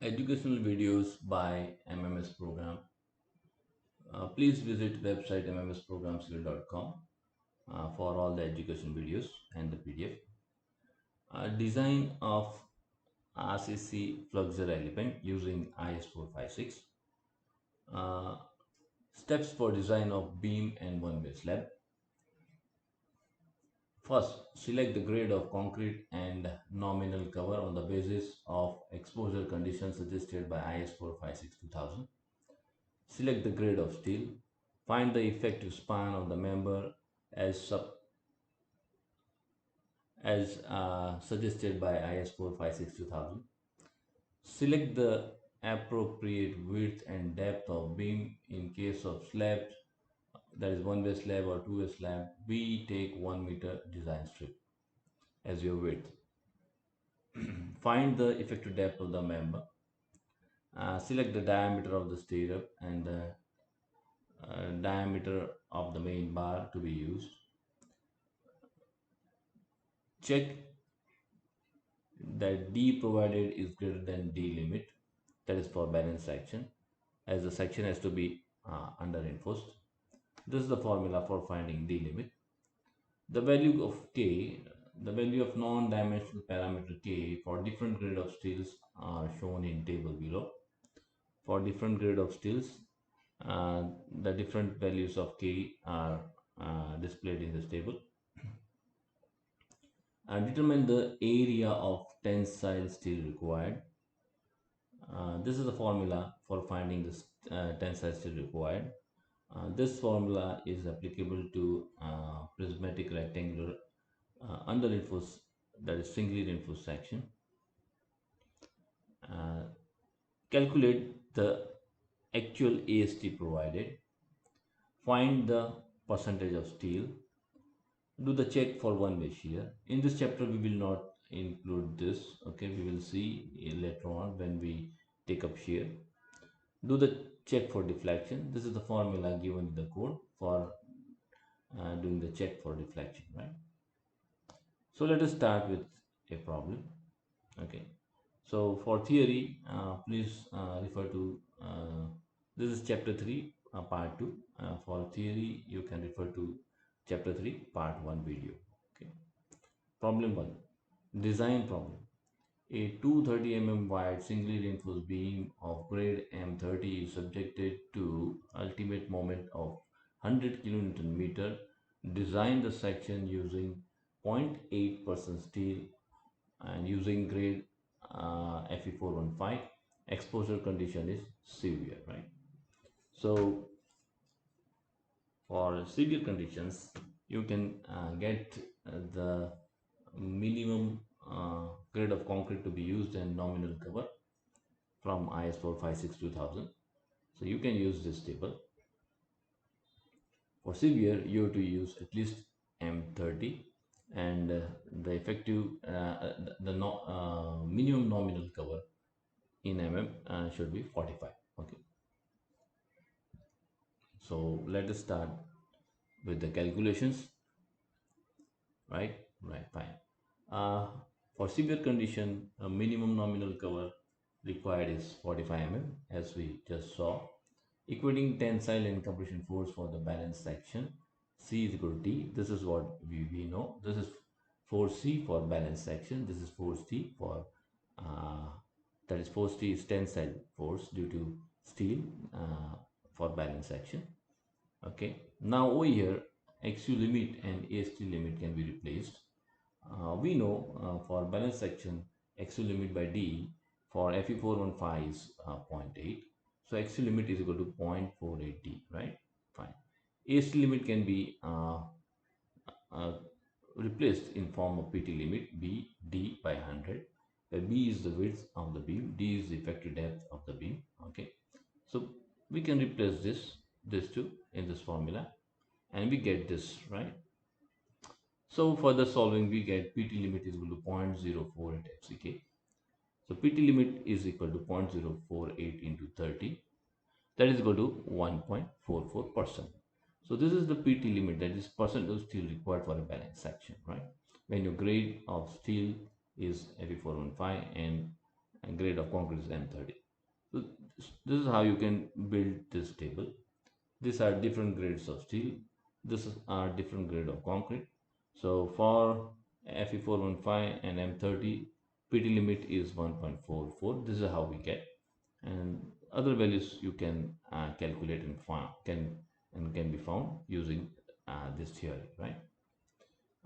educational videos by MMS program. Please visit website mmsprogramskill.com for all the education videos and the PDF. Design of RCC FLEXURE element using IS456. Uh, Steps for design of beam and one-way slab. First, select the grade of concrete and nominal cover on the basis of exposure conditions suggested by IS456 2000. Select the grade of steel. Find the effective span of the member as suggested by IS 456 2000. Select the appropriate width and depth of beam in case of slabs, that is one-way slab or two-way slab. We take 1 meter design strip as your width. Find the effective depth of the member. Select the diameter of the stirrup and the diameter of the main bar to be used. Check that D provided is greater than D limit, that is for balance section, as the section has to be under reinforced. This is the formula for finding D limit. The value of K, the value of non-dimensional parameter K for different grade of steels are shown in table below. For different grade of steels, the different values of K are displayed in this table. Determine the area of tensile steel required. This is the formula for finding this tensile steel required. This formula is applicable to prismatic rectangular under reinforced, that is singly reinforced section. Calculate the actual AST provided. Find the percentage of steel. Do the check for one-way shear. In this chapter we will not include this, okay, we will see later on when we take up shear. Do the check for deflection. This is the formula given in the code for doing the check for deflection, right? So let us start with a problem. Okay, so for theory, please refer to this is chapter 3 part 2. For theory you can refer to chapter 3 part 1 video. Okay, problem 1, design problem. A 230 mm wide singly reinforced beam of grade M30 is subjected to ultimate moment of 100 kN. Design the section using 0.8% steel and using grade Fe415. Exposure condition is severe, right? So for severe conditions, you can get the minimum grade of concrete to be used and nominal cover from IS 456 2000. So you can use this table. For severe, you have to use at least M30 and the effective minimum nominal cover in mm should be 45. Okay, so let us start with the calculations. Right, fine. For severe condition, a minimum nominal cover required is 45 mm, as we just saw, equating tensile and compression force for the balance section. C is equal to T. This is what we know. This is force C for balance section. This is force T for that is force T is tensile force due to steel for balance section. Okay, now over here XU limit and AST limit can be replaced. We know for balance section XU limit by D for Fe415 is 0.8. So XU limit is equal to 0.48 D, right? Fine. AST limit can be uh, replaced in form of PT limit B D by 100, where B is the width of the beam, D is the effective depth of the beam. Okay, so we can replace this two in this formula and we get this, right? So for the solving, we get PT limit is equal to 0.048 FCK. So PT limit is equal to 0.048 into 30. That is equal to 1.44%. So this is the PT limit, that is percent of steel required for a balance section, right? When your grade of steel is Fe415 and and grade of concrete is M30. So this is how you can build this table. These are different grades of steel. This is are different grade of concrete. So for Fe415 and M30, PT limit is 1.44. This is how we get, and other values you can calculate and find can be found using this theory, right?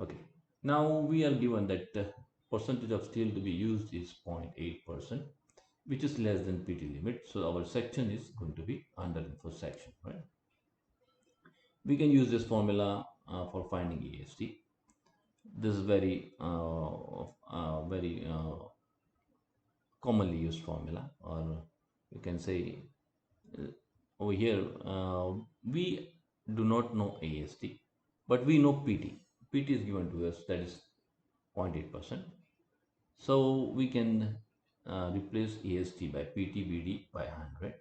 Okay. Now we are given that the percentage of steel to be used is 0.8%, which is less than PT limit. So our section is going to be underinforced section, right? We can use this formula for finding EST. This is very commonly used formula, or you can say uh, over here we do not know AST, but we know PT. PT is given to us, that is 0.8%. So we can replace AST by PTBD by 100.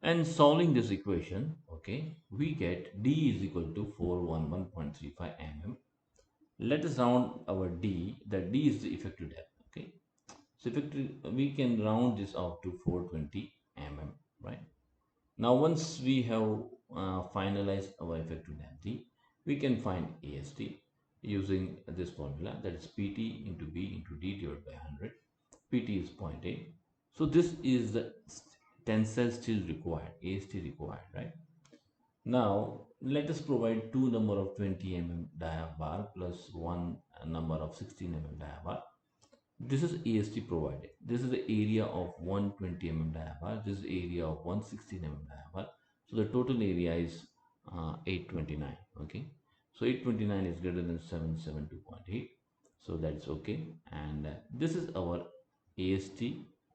And solving this equation, okay, we get D is equal to 411.35 mm. Let us round our D, that D is the effective depth, okay. So effective, we can round this out to 420 mm, right? Now once we have finalized our effective depth D, we can find AST using this formula, that is PT into B into D divided by 100. PT is 0.8. So this is the tensile steel required, AST required, right? Now let us provide two number of 20 mm dia bar plus one number of 16 mm dia bar. This is AST provided. This is the area of 120 mm dia bar. This is area of 116 mm dia bar. So the total area is 829. Okay. So 829 is greater than 772.8. So that's okay. And this is our AST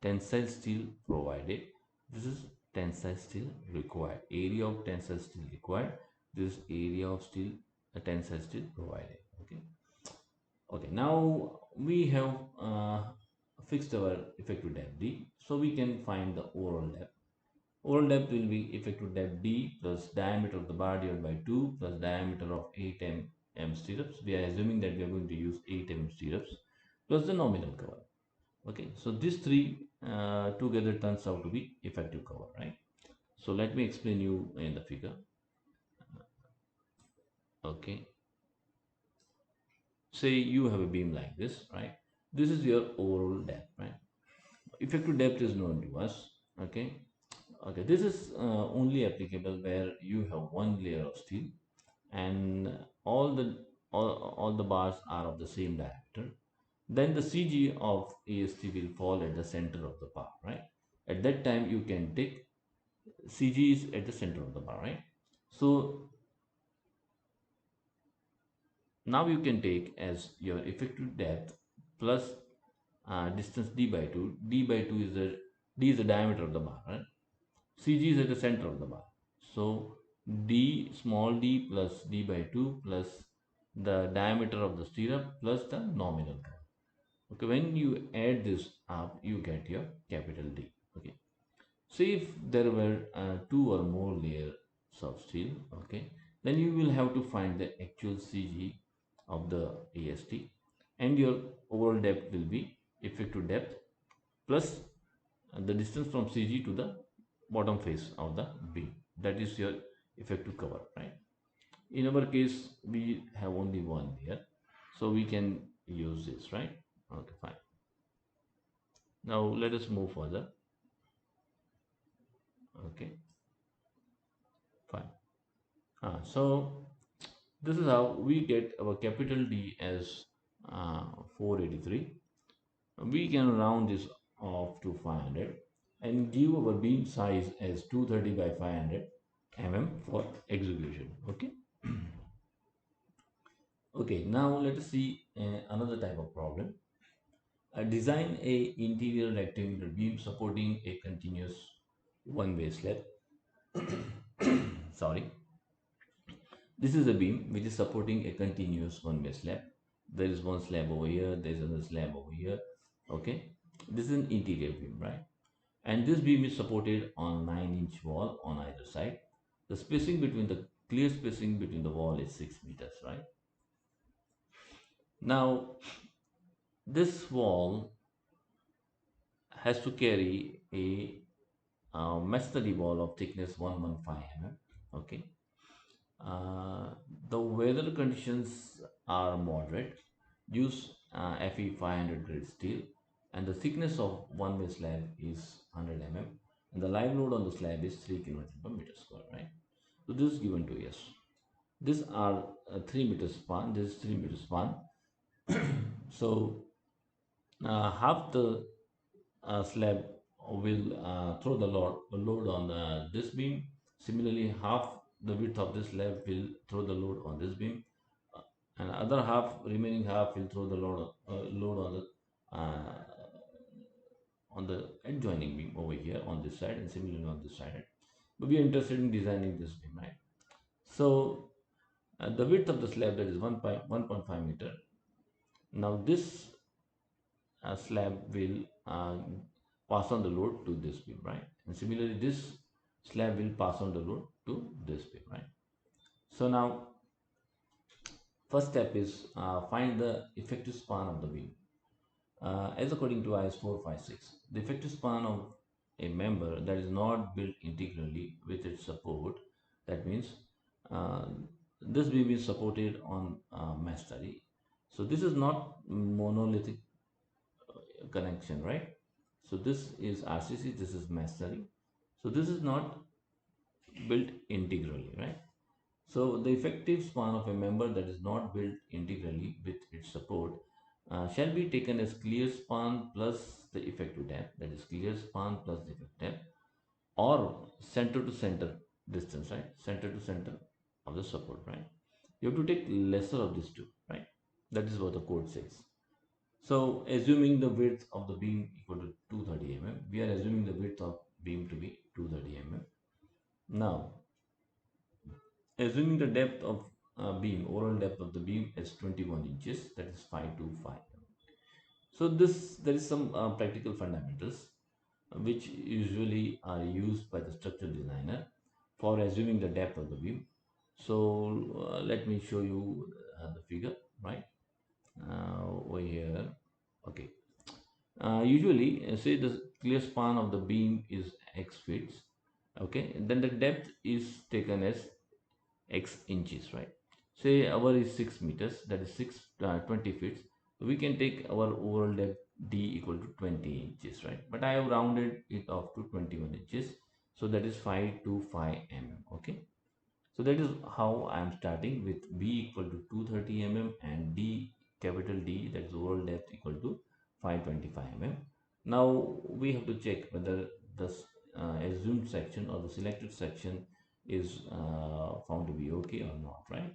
tensile steel provided. This is tensile steel required. Area of tensile steel required. This area of steel tensile steel provided. Okay. Okay, now we have fixed our effective depth D, so we can find the overall depth. Overall depth will be effective depth D plus diameter of the bar divided by 2 plus diameter of 8 mm stirrups. We are assuming that we are going to use 8 mm stirrups plus the nominal cover. Okay, so these three together turns out to be effective cover, right? So let me explain you in the figure. Okay, say you have a beam like this, right? This is your overall depth, right? Effective depth is known to us. Okay, okay, this is only applicable where you have one layer of steel and all the bars are of the same diameter. Then the CG of AST will fall at the center of the bar, right? At that time you can take CG is at the center of the bar, right? So now you can take as your effective depth plus distance d by 2. D by 2 is the diameter of the bar, right? CG is at the center of the bar. So d small d plus d by 2 plus the diameter of the stirrup plus the nominal curve. Okay, when you add this up, you get your capital D. Okay, say if there were two or more layers of steel, okay, then you will have to find the actual CG of the AST, and your overall depth will be effective depth plus the distance from CG to the bottom face of the beam. That is your effective cover, right? In our case, we have only one here, so we can use this, right? Okay, fine. Now let us move further. Okay, fine. So this is how we get our capital D as 483. We can round this off to 500 and give our beam size as 230 by 500 mm for execution. Okay. Okay, now let us see another type of problem. Design a interior rectangular beam supporting a continuous one-way slab. Sorry. This is a beam which is supporting a continuous one-way slab. There is one slab over here, there is another slab over here. Okay. This is an interior beam, right? And this beam is supported on 9-inch wall on either side. The spacing between the clear spacing between the wall is 6 meters, right? Now, this wall has to carry a masonry wall of thickness 115 mm. Okay. Uh, the weather conditions are moderate. Use Fe 500 grade steel, and the thickness of one way slab is 100 mm, and the live load on the slab is 3 kN per meter square. Right. So this is given to us. These are 3 meter span. This is 3 meter span. So half the slab will throw the load on this beam. Similarly, half the width of this slab will throw the load on this beam, and other half, remaining half, will throw the load on the adjoining beam over here on this side, and similarly on this side. But we are interested in designing this beam, right? So the width of the slab, that is 1.5 meter. Now this slab will pass on the load to this beam, right? And similarly, this slab will pass on the load to this beam, right? So now, first step is find the effective span of the beam. As according to IS 456, the effective span of a member that is not built integrally with its support, that means uh, this beam is supported on masonry. So this is not monolithic connection, right? So this is RCC, this is masonry. So this is not built integrally, right? So the effective span of a member that is not built integrally with its support shall be taken as clear span plus the effective depth, that is clear span plus the effective depth, or center to center distance, right? Center to center of the support, right? You have to take lesser of these two, right? That is what the code says. So assuming the width of the beam equal to 230 mm, we are assuming the width of beam to be 230 mm. Now, assuming the depth of beam, overall depth of the beam is 21 inches, that is 525 mm. So there is some practical fundamentals which usually are used by the structural designer for assuming the depth of the beam. So let me show you the figure, right? Over here. Okay. Usually, say the clear span of the beam is x feet, okay, and then the depth is taken as x inches, right? Say our is 6 meters, that is 20 feet. So we can take our overall depth d equal to 20 inches, right? But I have rounded it off to 21 inches, so that is 525 mm, okay? So that is how I am starting with B equal to 230 mm and D, capital D, that is overall depth, equal to 525 mm. Now we have to check whether the assumed section or the selected section is found to be okay or not, right?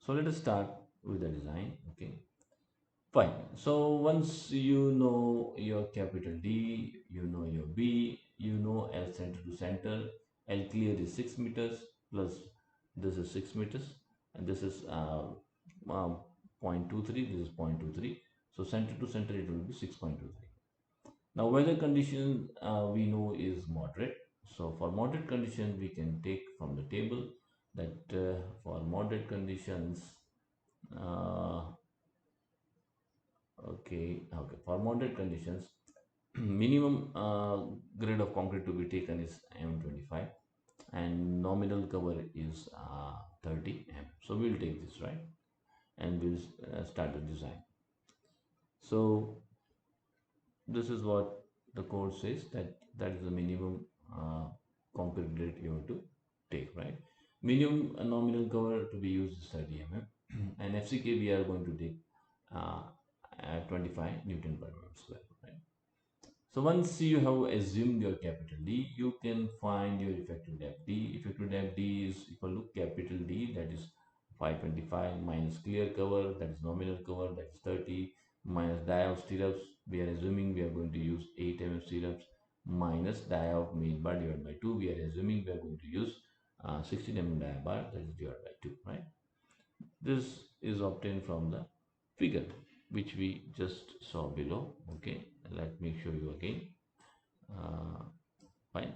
So let us start with the design. Okay, fine. So once you know your capital D, you know your B, you know L center to center. L clear is 6 meters, plus this is 6 meters, and this is 0.23, this is 0.23. So center to center it will be 6.23. Now weather condition we know is moderate. So for moderate condition we can take from the table that for moderate conditions, uh, okay, for moderate conditions, minimum grade of concrete to be taken is M25, and nominal cover is 30 M. So we'll take this, right, and we'll start the design. So this is what the code says, that is the minimum concrete grade you have to take, right? Minimum nominal cover to be used is 30 mm, and FCK we are going to take uh, 25 Newton per meter square, right? So once you have assumed your capital D, you can find your effective depth D. Effective depth D is equal to capital D, that is 525, minus clear cover, that is nominal cover, that is 30, minus die of stirrups. We are assuming we are going to use 8 mm stirrups, minus die of main bar divided by 2. We are assuming we are going to use 16 mm die bar, that is divided by 2, right? This is obtained from the figure which we just saw below. Okay, let me show you again. uh, Fine.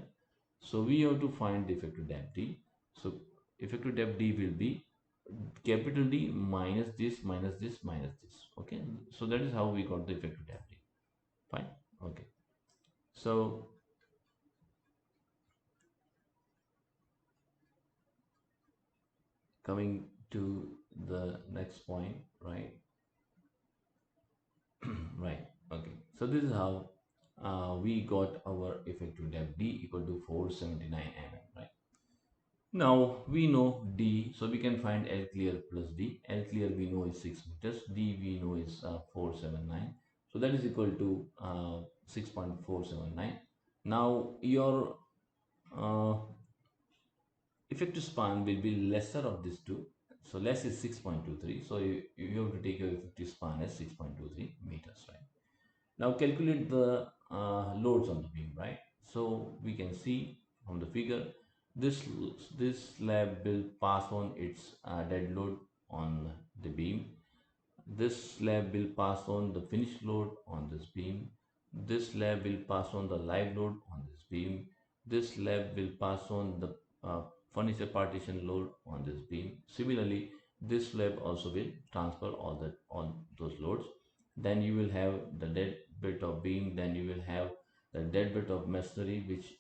So we have to find the effective depth D. So effective depth D will be capital D minus this minus this minus this. Okay, so that is how we got the effective depth D. Fine. Okay, So coming to the next point, right? Right. Okay. So this is how we got our effective depth D equal to 479 mm, right? Now we know D, so we can find L clear plus D. L clear we know is 6 meters. D we know is 479. So that is equal to 6.479. Now your uh, effective span will be lesser of these two. So less is 6.23. So you have to take your effective span as 6.23 meters, right? Now calculate the loads on the beam, right? So we can see from the figure, this this slab will pass on its dead load on the beam. This slab will pass on the finished load on this beam. This slab will pass on the live load on this beam. This slab will pass on the furniture partition load on this beam. Similarly, this slab also will transfer all those loads. Then you will have the dead bit of beam. Then you will have the dead bit of masonry, which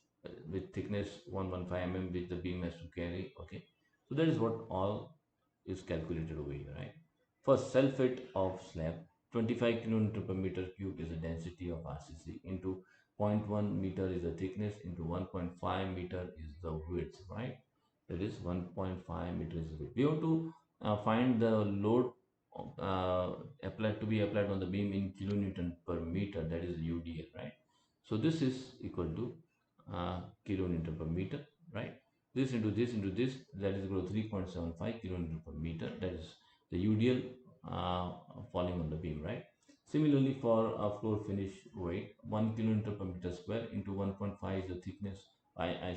with thickness 115 mm, which the beam has to carry. Okay, so that is what all is calculated over here, right? For self-weight of slab, 25 kilonewton per meter cube is the density of RCC into zero point 0.1 meter is the thickness into 1.5 meter is the width, right? That is 1.5 meter is the width. We have to find the load applied to be applied on the beam in kilonewton per meter, that is UDL, right? So this is equal to kilonewton per meter, right? This into this, that is equal to 3.75 kilonewton per meter, that is the UDL falling on the beam, right? Similarly, for a floor finish weight, 1 kilonewton per meter square into 1.5 is the thickness,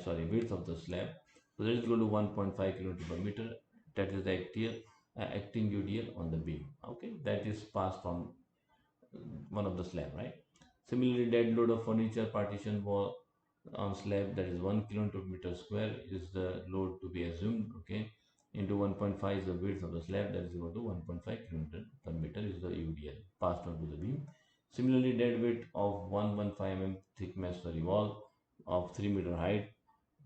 sorry, width of the slab. So that is equal to 1.5 kilonewton per meter. That is the acting UDL on the beam. Okay, that is passed from one of the slab, right? Similarly, dead load of furniture partition wall on slab, that is 1 kilonewton per meter square is the load to be assumed. Okay, into 1.5 is the width of the slab, that is equal to 1.5 kilonewton per meter is the UDL passed on to the beam. Similarly, dead weight of 115 mm thick masonry wall of 3 meter height,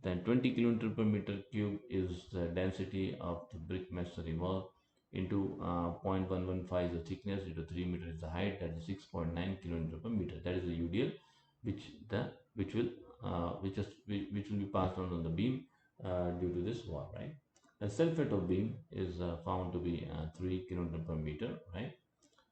then 20 kilonewton per meter cube is the density of the brick masonry wall into 0.115 is the thickness into 3 meter is the height, that is 6.9 kilonewton per meter. That is the UDL which will which will be passed on the beam due to this wall, right? The self weight of beam is found to be 3 kilonewton per meter, right?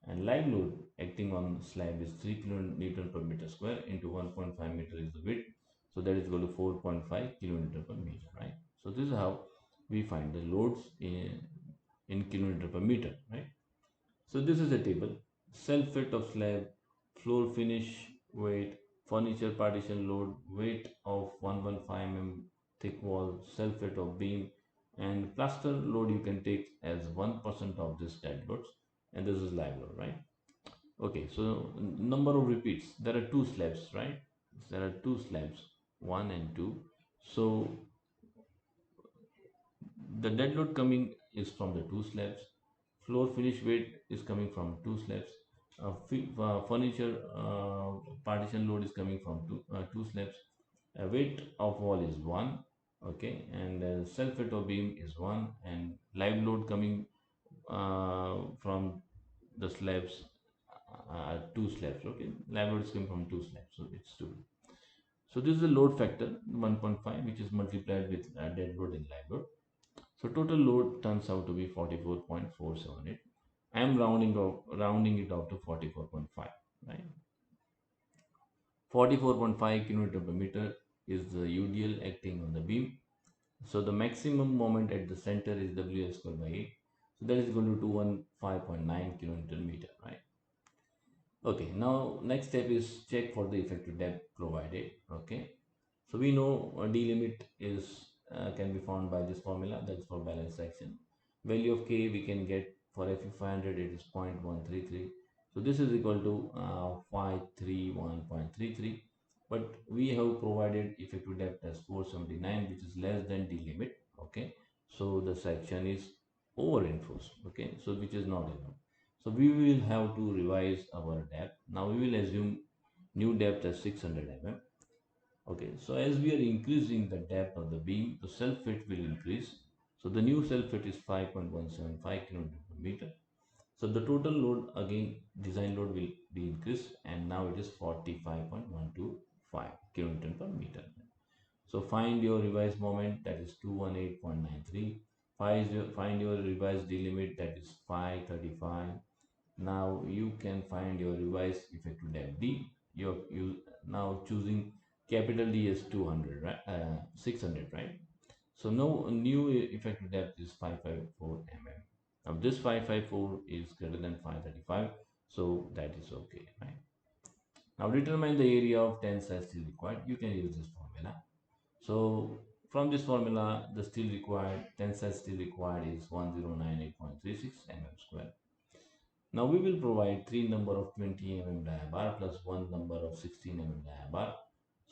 And live load acting on slab is 3 kilonewton per meter square into 1.5 meter is the width. So that is equal to 4.5 kilonewton per meter, right? So this is how we find the loads in kilonewton per meter, right? So this is a table: self weight of slab, floor finish weight, furniture partition load, weight of 115 mm thick wall, self weight of beam, and plaster load you can take as 1% of this dead loads, and this is live load, right? Okay, so number of repeats. There are two slabs, right? There are two slabs, one and two. So the dead load coming is from the two slabs. Floor finish weight is coming from two slabs. Furniture partition load is coming from two slabs. Weight of wall is one, okay, and self weight of beam is one, and live load coming from the slabs, two slabs, okay. Live load is coming from two slabs, so it's two. So this is the load factor 1.5, which is multiplied with dead load and live load. So total load turns out to be 44.478. I am rounding it out to 44.5, right? 44.5 kilonewton per meter is the UDL acting on the beam. So the maximum moment at the center is WL square by 8. So that is equal to 215.9 kilonewton meter, right? Okay, now next step is check for the effective depth provided. Okay, so we know D limit is can be found by this formula, that is for balance section. Value of K we can get for Fe500, it is 0.133. So this is equal to 531.33. But we have provided effective depth as 479, which is less than D limit. Okay, so the section is over reinforced. Okay, so which is not enough. So we will have to revise our depth. Now we will assume new depth as 600 mm. Okay, so as we are increasing the depth of the beam, the self fit will increase. So the new self fit is 5.175 kN per meter. So the total load, again design load, will be increased, and now it is 45.125 kN per meter. So find your revised moment, that is 218.93. Find your revised D limit, that is 535. Now you can find your revised effective depth D. You now choosing capital D is 200, right? 600, right? So now a new effective depth is 554 mm. Now this 554 is greater than 535, so that is okay, right? Now determine the area of tensile steel required. You can use this formula. So from this formula, the steel required, tensile steel required is 1098.36 mm square. Now we will provide 3 number of 20 mm die bar plus 1 number of 16 mm die bar.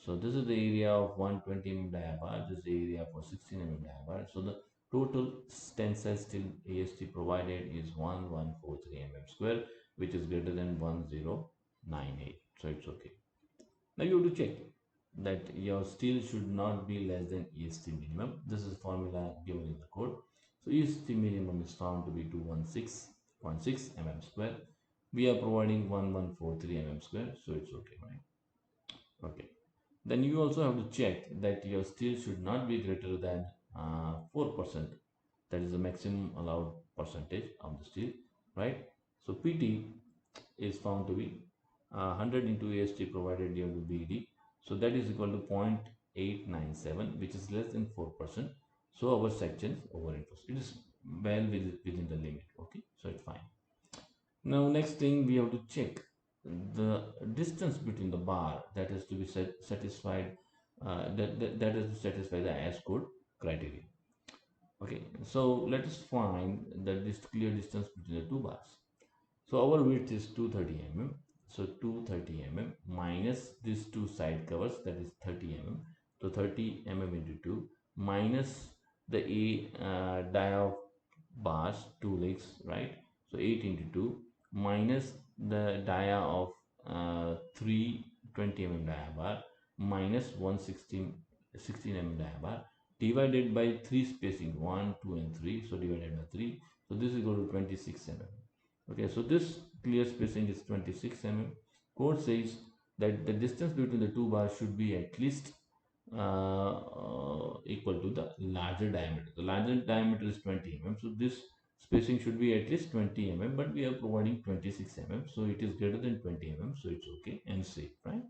So this is the area of 120 mm die bar, this is the area for 16 mm die bar. So the total tensile steel AST provided is 1143 mm square, which is greater than 1098. So it's okay. Now you have to check that your steel should not be less than EST minimum. This is formula given in the code. So EST minimum is found to be 216.6 mm square. We are providing 1143 mm square, so it's okay, right? Okay. Then you also have to check that your steel should not be greater than 4%. That is the maximum allowed percentage of the steel, right? So PT is found to be 100 into AST provided due to BD. So that is equal to 0.897, which is less than 4%. So our section is overinforced. It is well within the limit. Okay, so it's fine. Now next thing we have to check the distance between the bar, that has to be satisfied. That is to satisfy the AS code criteria. Okay, so let us find the clear distance between the two bars. So our width is 230 mm. So 230 mm minus these two side covers, that is 30 mm. So 30 mm into 2 minus the dia of bars, two legs, right? So 8 into 2 minus the dia of 320 mm dia bar minus 16 mm dia bar divided by 3 spacing 1, 2 and 3. So divided by 3. So this is equal to 26 mm. Okay, so this clear spacing is 26 mm. Code says that the distance between the two bars should be at least equal to the larger diameter. The larger diameter is 20 mm, so this spacing should be at least 20 mm, but we are providing 26 mm, so it is greater than 20 mm, so it's okay and safe, right?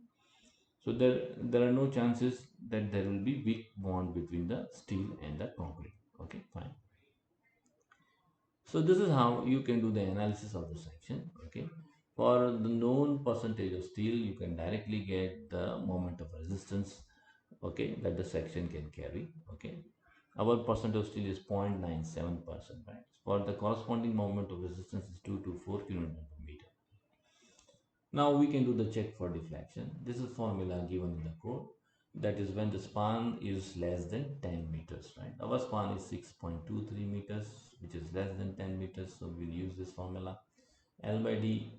So there are no chances that there will be weak bond between the steel and the concrete. Okay, fine. So this is how you can do the analysis of the section. Okay, for the known percentage of steel, you can directly get the moment of resistance, okay, that the section can carry. Okay, our percent of steel is 0.97%, right? For the corresponding moment of resistance is 224 kN per meter. Now we can do the check for deflection. This is formula given in the code. That is when the span is less than 10 meters, right? Our span is 6.23 meters, which is less than 10 meters. So we'll use this formula. L by D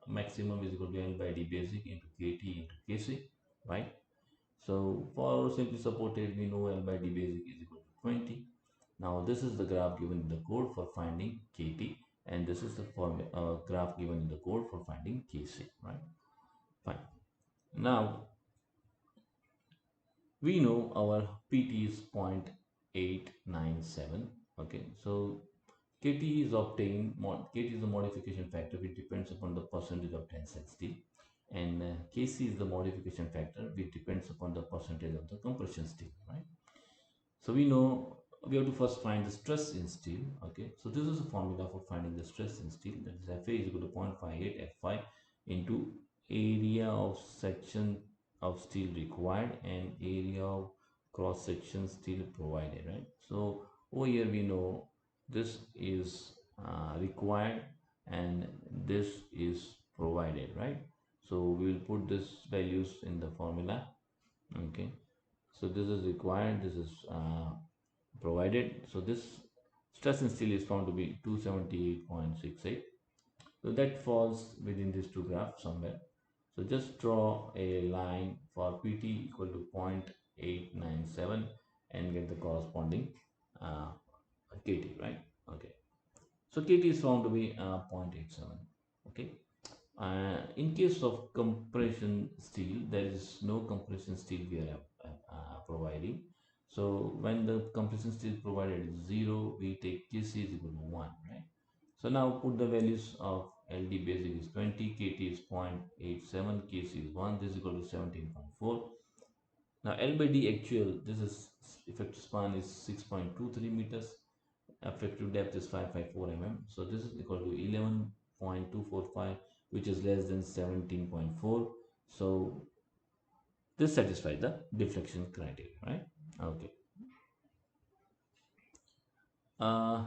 maximum is equal to L by D basic into KT into KC, right? So for simply supported, we know L by D basic is equal to 20. Now this is the graph given in the code for finding KT, and this is the graph given in the code for finding KC, right? Fine. Now we know our PT is 0.897. Okay, so KT is obtained, KT is the modification factor which depends upon the percentage of tensile steel, and KC is the modification factor which depends upon the percentage of the compression steel, right? So we know we have to first find the stress in steel. Okay, so this is a formula for finding the stress in steel, that is Fa is equal to 0.58 F5 into area of section of steel required and area of cross section steel provided, right? So over here we know this is required and this is provided, right? So we will put this values in the formula. Okay, so this is required, this is provided. So this stress in steel is found to be 278.68. So that falls within these two graphs somewhere. So just draw a line for PT equal to 0.897 and get the corresponding uh, KT, right? Okay. So KT is found to be 0.87. Okay. In case of compression steel, there is no compression steel we are providing. So when the compression steel provided is 0, we take Kc is equal to 1, right? So now put the values of LD basic is 20, KT is 0.87, Kc is 1, this is equal to 17.4. Now L by D actual, this is effective span is 6.23 meters, effective depth is 554 mm. So this is equal to 11.245, which is less than 17.4. So this satisfies the deflection criteria, right? Okay. Uh,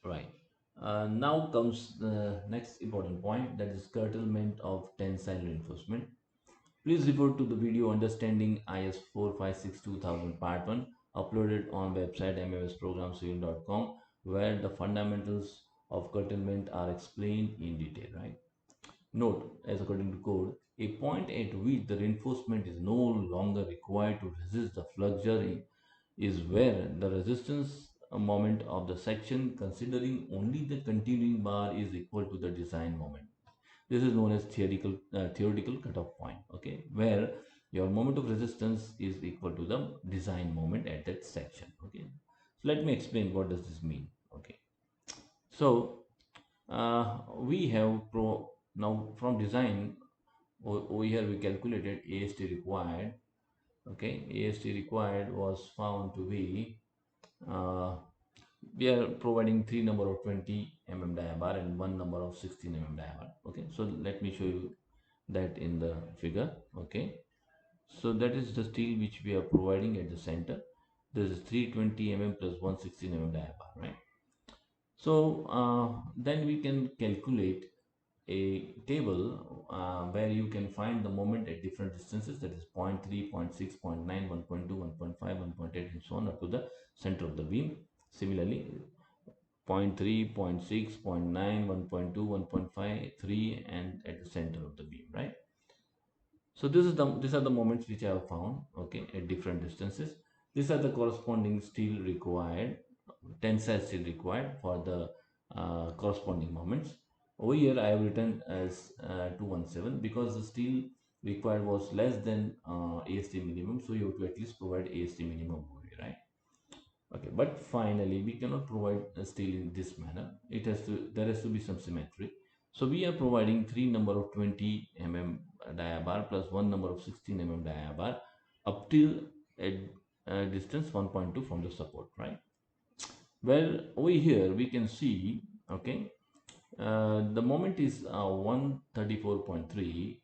right. Now comes the next important point, that is curtailment of tensile reinforcement. Please refer to the video Understanding IS 4562,000 Part 1 uploaded on website mfsprogramcivil.com, where the fundamentals of curtailment are explained in detail, right? Note, as according to code, a point at which the reinforcement is no longer required to resist the flexure is where the resistance moment of the section considering only the continuing bar is equal to the design moment. This is known as theoretical cutoff point, okay, where your moment of resistance is equal to the design moment at that section, okay. So let me explain what does this mean, okay. So we have now from design over here we calculated AST required, okay. AST required was found to be uh, we are providing three number of 20 mm diabar and one number of 16 mm diabar, okay. So let me show you that in the figure, okay. So that is the steel which we are providing at the center. This is 320 mm plus 116 mm diabar, right? So then we can calculate a table where you can find the moment at different distances, that is 0 0.3, 0 0.6, 0 0.9, 1.2, 1.5, 1.8 and so on up to the center of the beam. Similarly 0.3, 0.6, 0.9, 1.2, 1.5, 3 and at the center of the beam, right? So these are the moments which I have found, okay, at different distances. These are the corresponding steel required, tensile steel required for the corresponding moments. Over here I have written as 217 because the steel required was less than AST minimum, so you have to at least provide AST minimum over here, right? Okay, but finally we cannot provide steel in this manner. There has to be some symmetry. So we are providing three number of 20 mm diabar plus one number of 16 mm diabar up till a distance 1.2 from the support, right? Well, over here we can see, okay, the moment is 134.3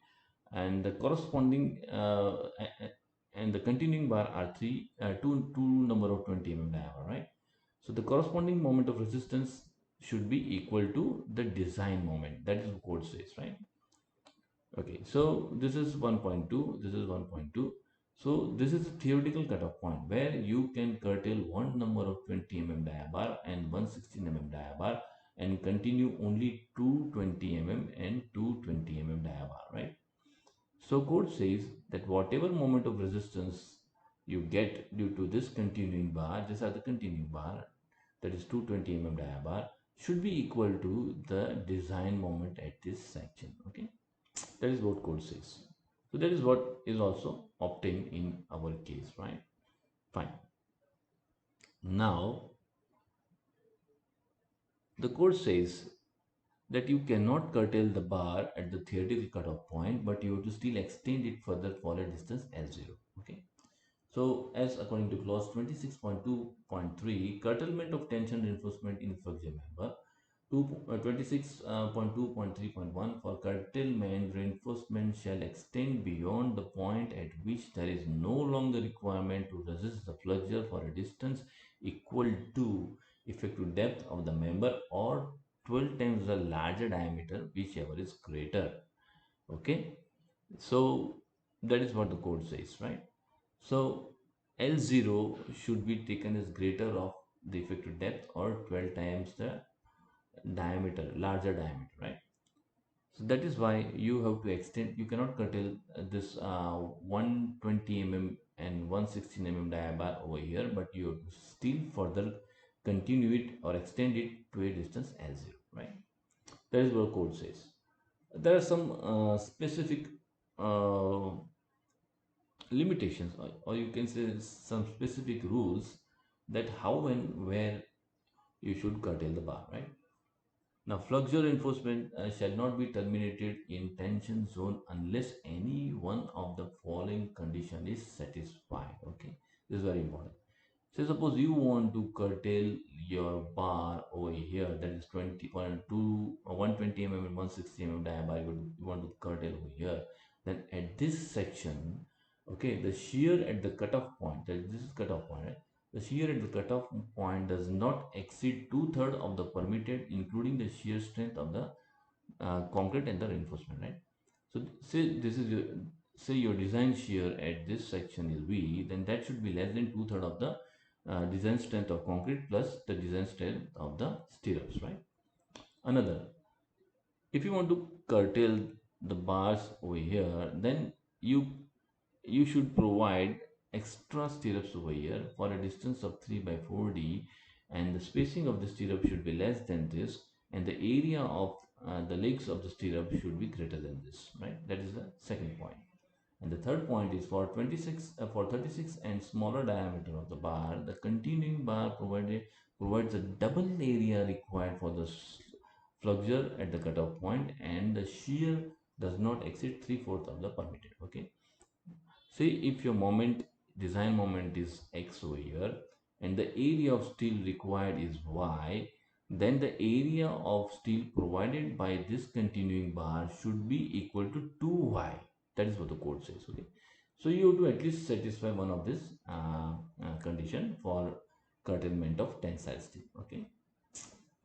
and the corresponding and the continuing bar are two number of 20 mm diameter, right? So the corresponding moment of resistance should be equal to the design moment. That is what code says, right? Okay, so this is 1.2, this is 1.2. So this is a theoretical cutoff point where you can curtail one number of 20 mm diabar and 116 mm diabar and continue only two 20 mm and two 20 mm diabar, right? So code says that whatever moment of resistance you get due to this continuing bar, these are the continuing bar, that is 220 mm diabar, should be equal to the design moment at this section, okay. That is what code says. So that is what is also obtained in our case, right? Fine. Now the code says that you cannot curtail the bar at the theoretical cutoff point, but you have to still extend it further for a distance L0, okay. So as according to clause 26.2.3, curtailment of tension reinforcement in flexure member, 26.2.3.1, for curtailment, reinforcement shall extend beyond the point at which there is no longer requirement to resist the flexure for a distance equal to effective depth of the member or 12 times the larger diameter, whichever is greater, okay. So that is what the code says, right? So L0 should be taken as greater of the effective depth or 12 times the diameter, larger diameter, right? So that is why you have to extend. You cannot curtail this 120 mm and 116 mm diabar over here, but you have to still further continue it or extend it to a distance L0, right? That is what code says. There are some specific uh, limitations, or you can say some specific rules that how and where you should curtail the bar, right? Now, FLEXURE enforcement shall not be terminated in tension zone unless any one of the following condition is satisfied. Okay, this is very important. So suppose you want to curtail your bar over here, that is 120 mm and 160 mm diameter, you want to curtail over here. Then at this section, okay, the shear at the cutoff point, that this is cutoff point, right? The shear at the cutoff point does not exceed two-thirds of the permitted, including the shear strength of the concrete and the reinforcement, right? So say this is your, say your design shear at this section is V, then that should be less than two-thirds of the design strength of concrete plus the design strength of the stirrups, right? Another, if you want to curtail the bars over here, then you should provide extra stirrups over here for a distance of 3 by 4D, and the spacing of the stirrup should be less than this, and the area of the legs of the stirrup should be greater than this, right? That is the second point. And the third point is for 36 and smaller diameter of the bar, the continuing bar provides a double area required for the flexure at the cutoff point, and the shear does not exceed 3/4 of the permitted. Okay. Say if your design moment is X over here, and the area of steel required is Y, then the area of steel provided by this continuing bar should be equal to 2Y. That is what the code says. Okay. So you have to at least satisfy one of this condition for curtailment of tensile steel. Okay.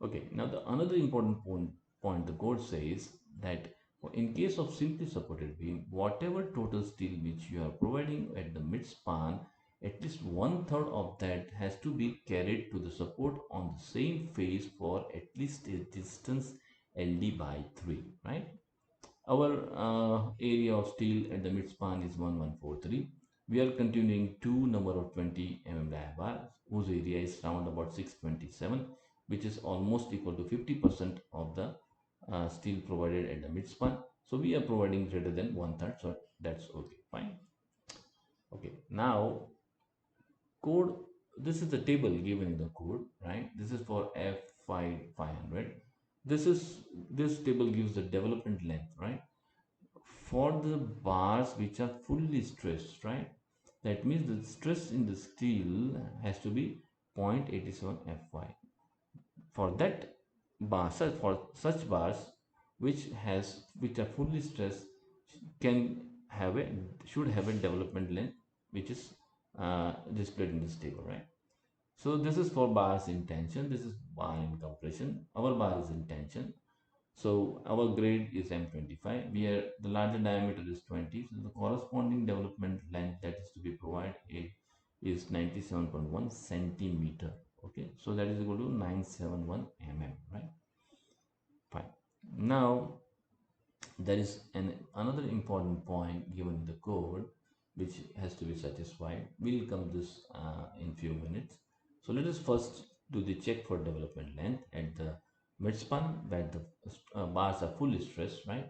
Okay, now the another important point the code says that in case of simply supported beam, whatever total steel which you are providing at the mid span, at least one third of that has to be carried to the support on the same face for at least a distance LD by 3, right? Our area of steel at the midspan is 1143. We are continuing two number of 20 mm diabar whose area is round about 627, which is almost equal to 50% of the steel provided at the midspan. So we are providing greater than one third. So that's okay, fine. Okay, now code. This is the table given in the code, right? This is for F500. This table gives the development length, right? For the bars which are fully stressed, right? That means the stress in the steel has to be 0.87 Fy. For that bar, for such bars which are fully stressed can have a should have a development length which is displayed in this table, right? So this is for bars in tension. This is bar in compression. Our bar is in tension. So our grade is M25, where the larger diameter is 20. So the corresponding development length that is to be provided is 97.1 centimeter. Okay, so that is equal to 971 mm, right? Fine. Now there is another important point given in the code which has to be satisfied. We'll come this in few minutes. So let us first do the check for development length at the midspan where the bars are fully stressed, right?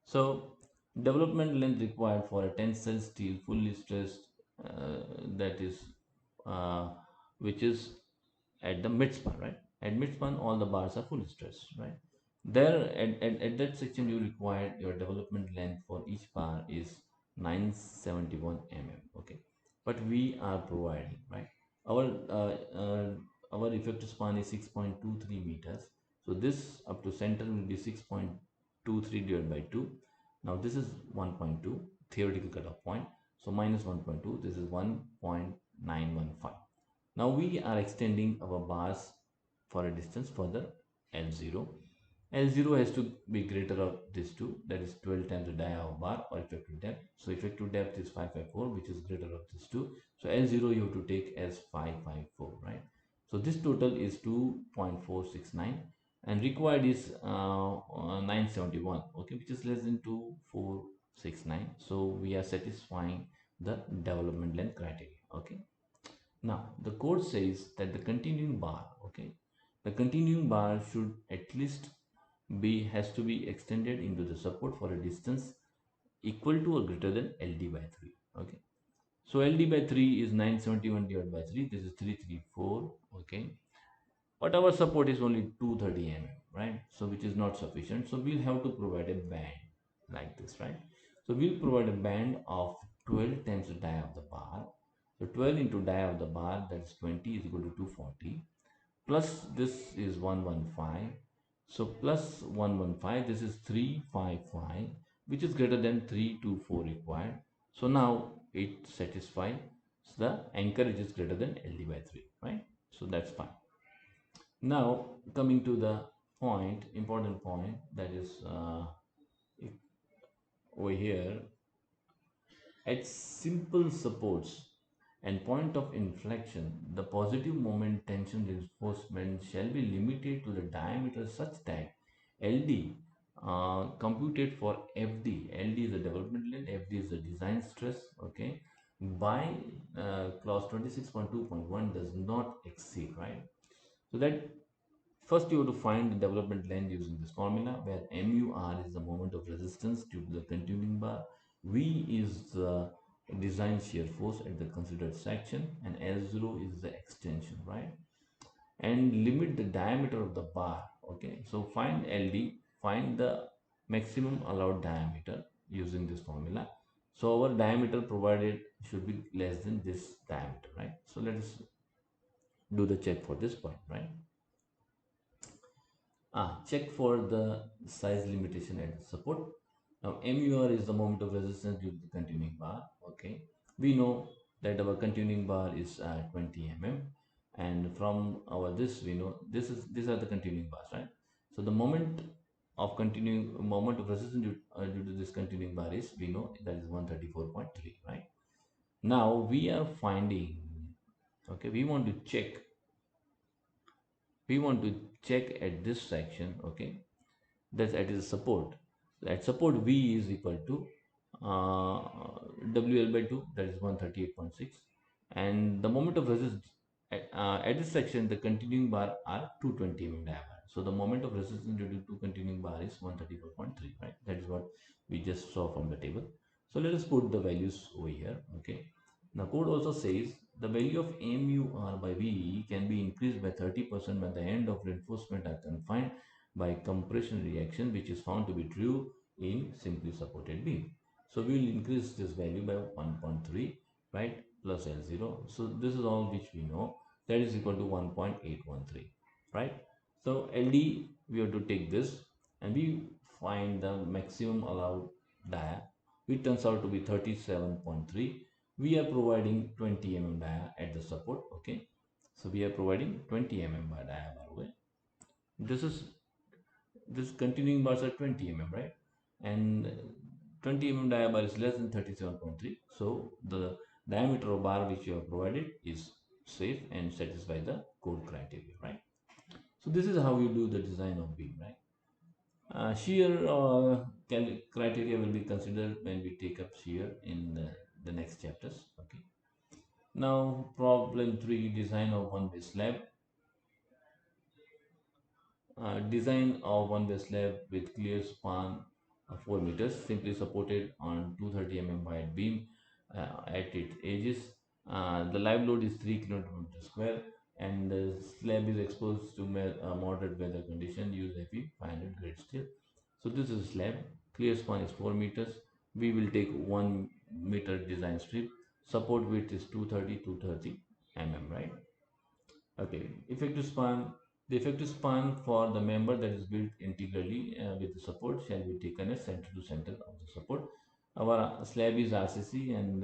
So development length required for a tensile steel fully stressed, that is uh, which is at the midspan, right? At midspan, all the bars are fully stressed, right? There, at that section, you require your development length for each bar is 971 mm. Okay, but we are providing, right? Our our effective span is 6.23 meters. So this up to center will be 6.23 divided by 2. Now this is 1.2 theoretical cutoff point. So minus 1.2. This is 1.915. Now we are extending our bars for a distance further L0. L0 has to be greater of this two, that is 12 times the dia of bar or effective depth. So effective depth is 554, which is greater of this two. So L0 you have to take as 554, right? So this total is 2.469. and required is 971, okay, which is less than 2469. So we are satisfying the development length criteria. Okay, now the code says that the continuing bar, okay, the continuing bar should at least be has to be extended into the support for a distance equal to or greater than LD by 3. Okay, so LD by 3 is 971 divided by 3, this is 334. Okay, but our support is only 230 mm, right? So which is not sufficient, so we'll have to provide a band like this, right? So we'll provide a band of 12 times the die of the bar. So 12 into die of the bar, that's 20, is equal to 240, plus this is 115. So plus 115, this is 355, which is greater than 324 required. So now it satisfies the anchorage is greater than LD by 3, right? So that's fine. Now coming to the point, important point, that is over here, at simple supports and point of inflection, the positive moment tension reinforcement shall be limited to the diameter such that LD computed for FD, LD is the development length, FD is the design stress, okay, by clause 26.2.1 does not exceed, right? So that first, you have to find the development length using this formula, where MUR is the moment of resistance due to the continuing bar, V is the design shear force at the considered section, and S0 is the extension, right? And limit the diameter of the bar. Okay, so find LD, find the maximum allowed diameter using this formula. So our diameter provided should be less than this diameter, right? So let us do the check for this point, right? Check for the size limitation at the support. Now MUR is the moment of resistance due to the continuing bar. Okay, we know that our continuing bar is 20 mm, and from our this we know these are the continuing bars, right? So the moment of resistance due to this continuing bar is, we know that is 134.3, right? Now we are finding, okay, we want to check at this section, okay, that's at its support. At support, V is equal to uh, WL by 2, that is 138.6, and the moment of resistance at this section, the continuing bar are 220 mm diameter. So the moment of resistance due to continuing bar is 134.3, right? That is what we just saw from the table. So let us put the values over here. Okay, the code also says the value of MUR by V can be increased by 30% when the end of reinforcement are confined by compression reaction, which is found to be true in simply supported beam. So we will increase this value by 1.3, right, plus L0. So this is all which we know, that is equal to 1.813, right? So LD, we have to take this and we find the maximum allowed dia, which turns out to be 37.3. We are providing 20 mm dia at the support. Okay, so we are providing 20 mm by dia bar way. This continuing bars are 20 mm, right? And 20 mm dia bar is less than 37.3. So the diameter of bar which you have provided is safe and satisfy the code criteria, right? So this is how you do the design of beam, right? Shear criteria will be considered when we take up shear in the next chapters. Okay. Now problem 3, design of one-way slab. Design of one-way slab with clear span of 4 meters, simply supported on 230 mm wide beam at its edges. The live load is 3 km square, and the slab is exposed to moderate weather condition. Use Fe 500 grade steel. So this is slab. Clear span is 4 meters. We will take 1 meter design strip. Support width is 230 mm, right? Okay, effective span. The effective span for the member that is built integrally with the support shall be taken as center to center of the support. Our slab is RCC, and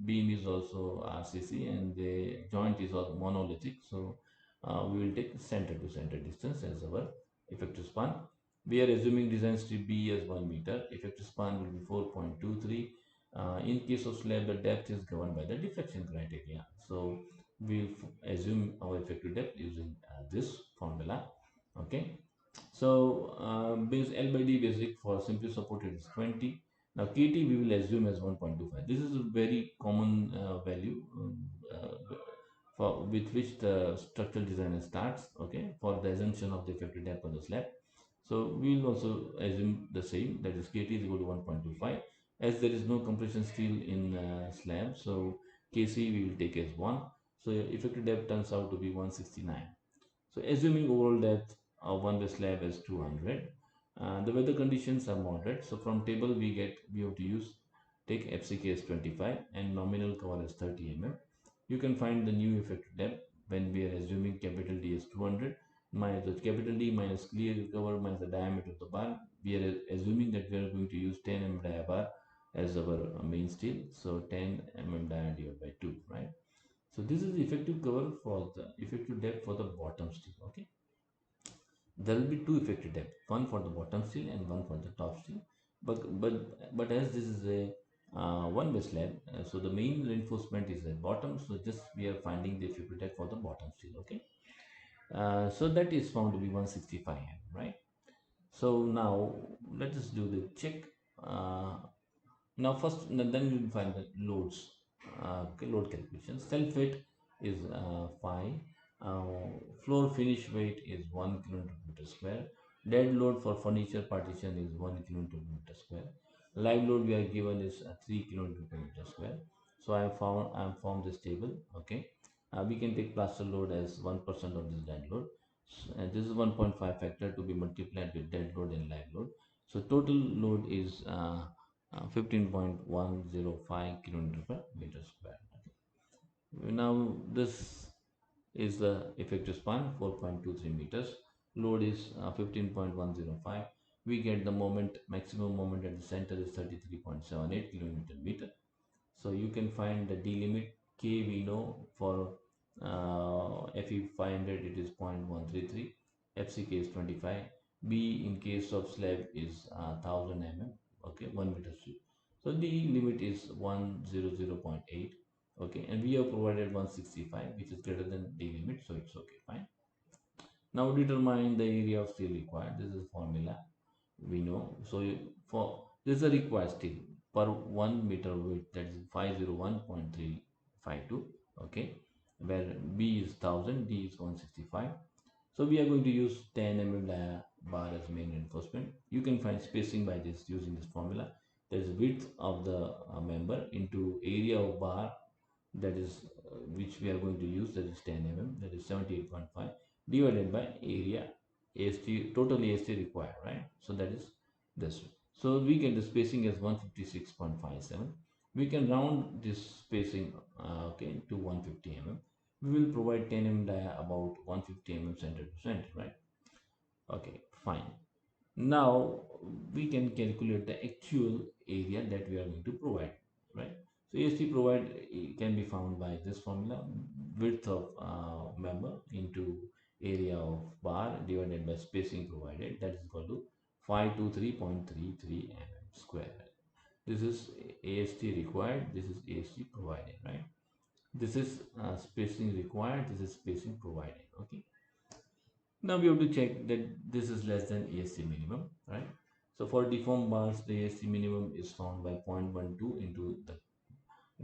beam is also RCC, and the joint is all monolithic. So we will take center to center distance as our effective span. We are assuming design strip B as 1 meter. Effective span will be 4.23. In case of slab, the depth is governed by the deflection criteria. So we assume our effective depth using this formula. Okay, So base L by D basic for simply supported is 20. Now KT we will assume as 1.25. This is a very common value for with which the structural designer starts. Okay, for the assumption of the effective depth of the slab. So we will also assume the same, that is KT is equal to 1.25. As there is no compression steel in slab, so KC we will take as 1. So effective depth turns out to be 169. So assuming overall depth of one way slab is 200, the weather conditions are moderate. So from table we have to use take FCK as 25 and nominal cover as 30 mm. You can find the new effective depth when we are assuming capital D is 200 minus the capital D minus clear cover minus the diameter of the bar. We are assuming that we are going to use 10 mm dia bar as our main steel. So 10 mm dia divided by 2, right? So this is the effective cover for the effective depth for the bottom steel. Okay, there will be two effective depth, one for the bottom steel and one for the top steel. But as this is a one way slab, so the main reinforcement is at bottom. So just we are finding the effective depth for the bottom steel. Okay, so that is found to be 165 m, right? So now let us do the check. Uh, Now first, then we will find the loads, load calculation. Self weight is 5. Floor finish weight is 1 kN square. Dead load for furniture partition is 1 kN square. Live load we are given is 3 kN square. So I am formed this table. Okay. We can take plaster load as 1% of this dead load. And this is 1.5 factor to be multiplied with dead load and live load. So total load is 15.105 kN per meter square. Okay. Now this is the effective span 4.23 meters. Load is 15.105. We get the moment, maximum moment at the center is 33.78 kilometer meter. So you can find the D limit. K we know for FE 500 it is 0.133. FCK is 25. B in case of slab is 1000 mm. Okay, 1 meter strip. So the limit is 100.8. Okay, and we have provided 165, which is greater than D limit, so it's okay, fine. Now determine the area of steel required. This is formula we know. So for this is a required steel per 1 meter width, that is 501.352. Okay, where B is 1000, D is 165. So we are going to use 10 mm bar as main reinforcement. You can find spacing by this using this formula. There is width of the member into area of bar, that is which we are going to use, that is 10 mm, that is 78.5 divided by area AST, total AST required, right? So that is this. So we get the spacing as 156.57. We can round this spacing okay to 150 mm. We will provide 10 mm dia about 150 mm center to center, right? Okay, fine. Now we can calculate the actual area that we are going to provide, right? So AST provide can be found by this formula: width of member into area of bar divided by spacing provided, that is equal to 523.33 mm square. This is AST required, this is AST provided, right? This is spacing required, this is spacing provided. Okay, now we have to check that this is less than ASC minimum, right? So for deformed bars, the ASC minimum is found by 0.12 into the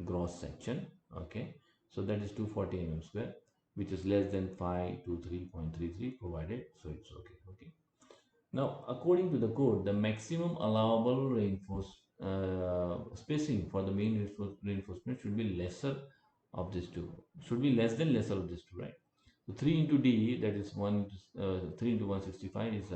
gross section. Okay, so that is 240 mm square, which is less than 523.33 provided, so it's okay. Okay. Now, according to the code, the maximum allowable spacing for the main reinforcement should be lesser of these two. Should be less than lesser of these two, right? So 3 into D, that is 3 into 165 is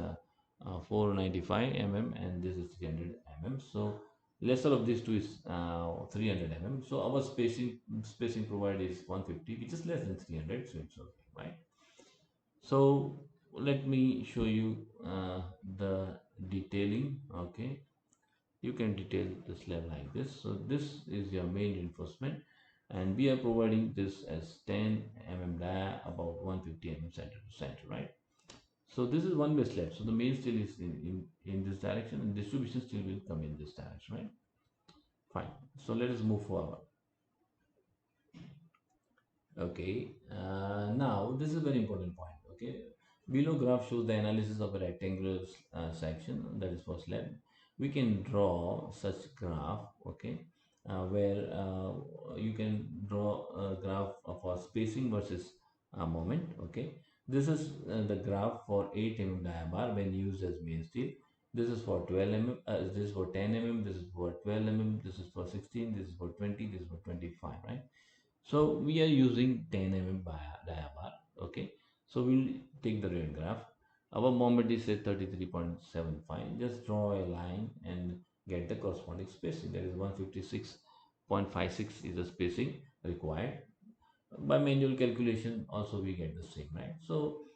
495 mm, and this is 300 mm. So lesser of these two is 300 mm. So our spacing provided is 150, which is less than 300, so it's okay, right? So let me show you the detailing. Okay, you can detail the slab like this. So this is your main reinforcement, and we are providing this as 10 mm dia about 150 mm center to center, right? So this is one way slab. So the main steel is in this direction, and distribution steel will come in this direction, right? Fine. So let us move forward. Okay, now this is a very important point. Okay, Below graph shows the analysis of a rectangular section, that is for slab. We can draw such graph, okay, where you can draw a graph for spacing versus moment, okay. This is the graph for 8 mm diabar when used as main steel. This is for 12 mm, this is for 10 mm, this is for 12 mm, this is for 16, this is for 20, this is for 25, right? So we are using 10 mm diabar, okay. So we'll take the red graph. Our moment is at 33.75. Just draw a line and get the corresponding spacing. That is 156.56 is the spacing required. By manual calculation, also we get the same, right? So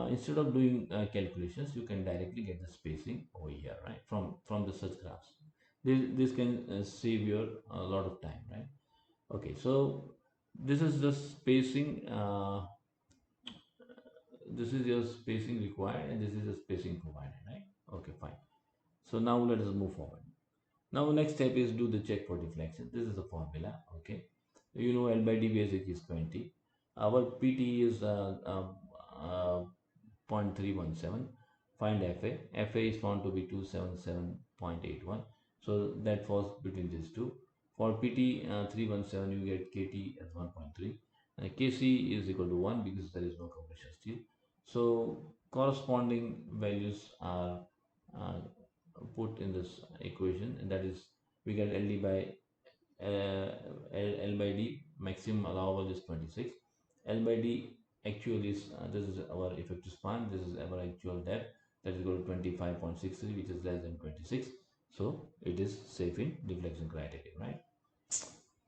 instead of doing calculations, you can directly get the spacing over here, right? From the such graphs. This can save your a lot of time, right? Okay, so this is the spacing. This is your spacing required, and this is the spacing provided, right? Okay, fine. So now let us move forward. Now next step is do the check for deflection. This is the formula. Okay, you know L by D basic is 20. Our PT is 0.317. Find FA. FA is found to be 277.81. So that falls between these two. For PT 317, you get KT as 1.3. KC is equal to 1 because there is no compression steel. So corresponding values are uh, put in this equation, and that is we get LD by uh, L by D maximum allowable is 26. L by D actual is this is our effective span, this is our actual depth, that is equal to 25.63, which is less than 26. So it is safe in deflection criteria, right?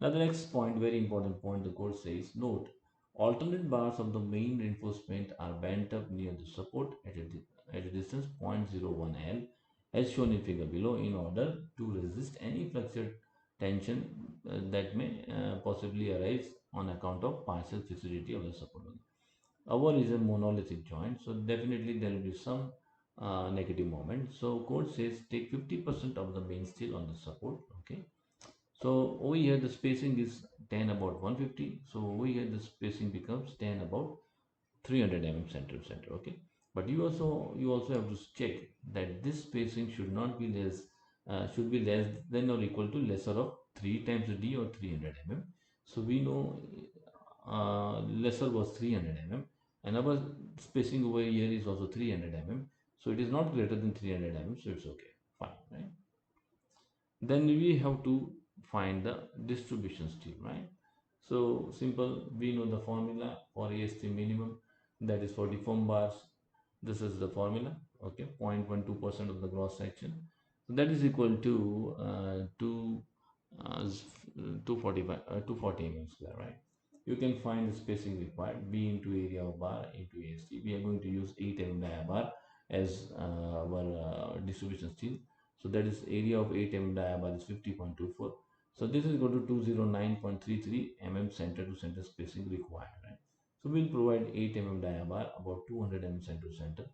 Now the next point, very important point, the code says, note, alternate bars of the main reinforcement are bent up near the support at a distance 0.01 L as shown in figure below in order to resist any flexure tension that may possibly arise on account of partial fixity of the support. Our is a monolithic joint, so definitely there will be some negative moment. So code says take 50% of the main steel on the support, okay. So over here the spacing is 10 about 150. So over here the spacing becomes 10 about 300 mm center to center. Okay. But you also have to check that this spacing should not be less should be less than or equal to lesser of 3 times the D or 300 mm. So we know lesser was 300 mm and our spacing over here is also 300 mm. So it is not greater than 300 mm. So it's okay. Fine. Right. Then we have to find the distribution steel, right? So simple, we know the formula for AST minimum, that is for deformed bars. This is the formula, okay, 0.12% of the gross section. So that is equal to 245 240 mm square, right? You can find the spacing required B into area of bar into AST. We are going to use 8 mm dia bar as our distribution steel. So that is area of 8 mm dia bar is 50.24. So this is equal to 209.33 mm center to center spacing required, right? So we'll provide 8 mm dia bar about 200 mm center to center,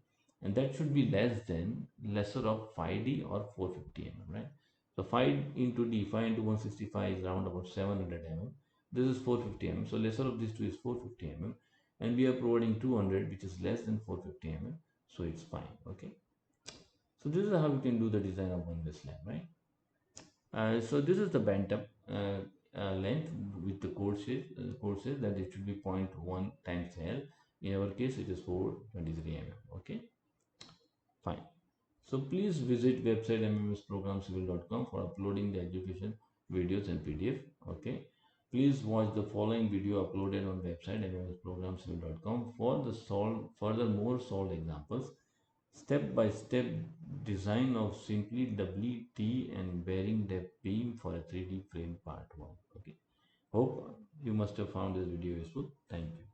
and that should be less than lesser of 5D or 450 mm, right? So 5 into D, 5 into 165 is around about 700 mm. This is 450 mm. So lesser of these two is 450 mm, and we are providing 200, which is less than 450 mm. So it's fine. Okay. So this is how we can do the design of one way slab, right? So this is the bent up length with the code says that it should be zero point 0.1 times L. In our case, it is 423 mm. Okay, fine. So please visit website mmsprogramcivil.com for uploading the education videos and PDF. Okay. Please watch the following video uploaded on website mmsprogramcivil.com for the further solved examples, step by step design of simply WT and bearing depth beam for a 3D frame part 1. Okay. Hope you must have found this video useful. Thank you.